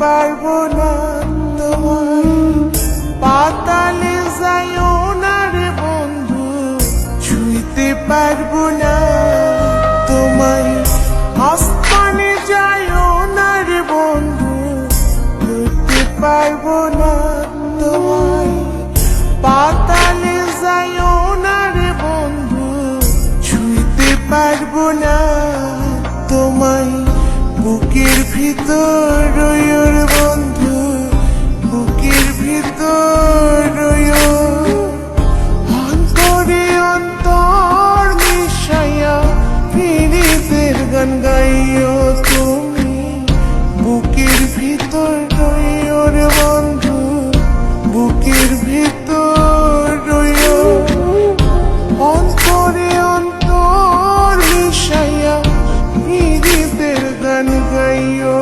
পারবো না তোমায়। পাতালে যাইও না রে বন্ধু, ছুঁইতে পারবো না তোমায়। আসমানে যাইও না রে বন্ধু, ধরতে পারবো না তোমায়। পাতালে যাইও না রে বন্ধু, ছুঁইতে পারবো না তোমায়। বুকের ভিতর রইও রে বন্ধু, বুকের ভিতর রইও। অন্তরে অন্তর মিশাইয়া পীড়িতের গান গাইও তুমি। বুকের ভিতর রইও রে বন্ধু, বুকের ভিতর রইও। অন্তরে অন্তর মিশাইয়া পীড়িতের গান গাইও।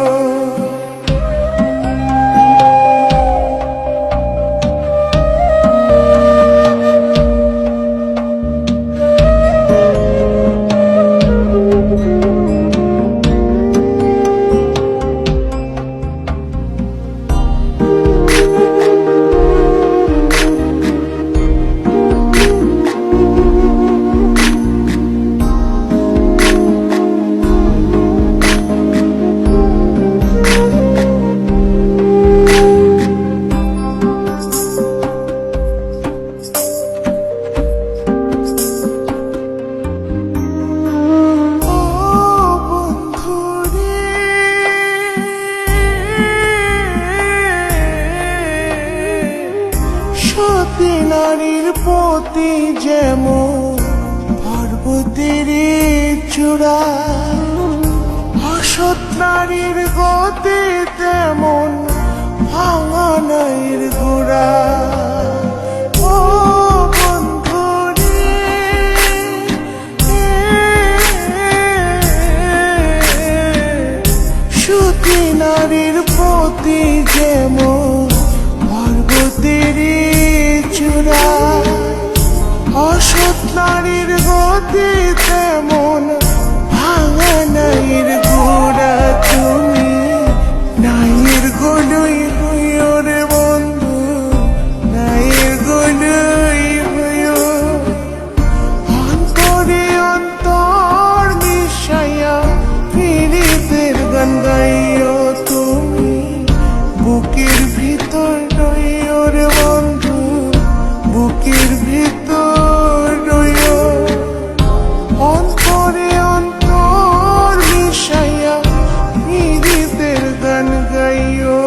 সতী নারীর প্রতি যেমন পর্বতের চূড়া, অসৎ নারীর গতি তেমন ভাঙা নাইর গোড়া। ও বন্ধু রে, সতী নারীর প্রতি যেমন পর্বতের চূড়া, অসৎ নারীর গতি তেমন ভাঙা নাইর গোড়া। তুমি নাইর গোলই হইও রে বন্ধু, নাইর গোলই হইও। অন্তরে অন্তর মিশাইয়া পীড়িতের গান গাইও তুমি। বুকের ভিতর রইও রে বন্ধু, বুকের ভিতর রইও। অন্তরে অন্তর মিশাইয়া পীড়িতের গান গাইও।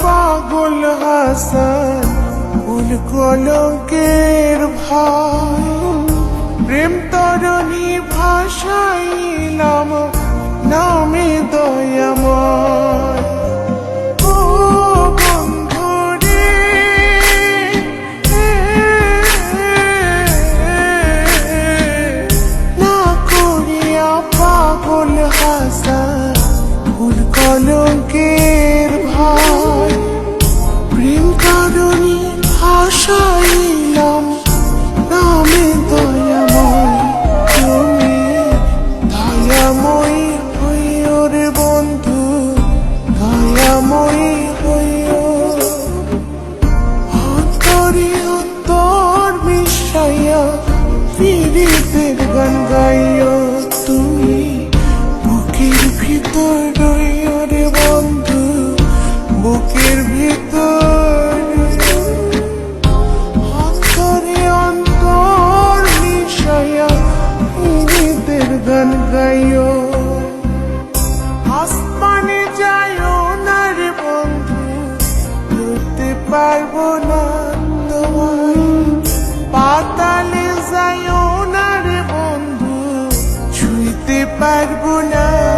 পাগল হাসান ফুল কলঙ্কের ভাই, প্রেম তরণী ভাসাইলাম নামে দয়াময়। ও বন্ধু রে, না করিয়া পাগল হাসান ফুল কলঙ্কের ভাই, প্রেম তরণী ভাসাইলাম নামে দয়াময়। তুমি দয়াময়ী হইও রে বন্ধু, দয়াময়ী হইও। অন্তরে অন্তর মিশাইয়া পীড়িতের গান গাইও তুমি। বুকের ভিতর রইও রে বন্ধু, বুকের ভিতর। অন্তরে অন্তর মিশাইয়া ভুলতে পারবো না।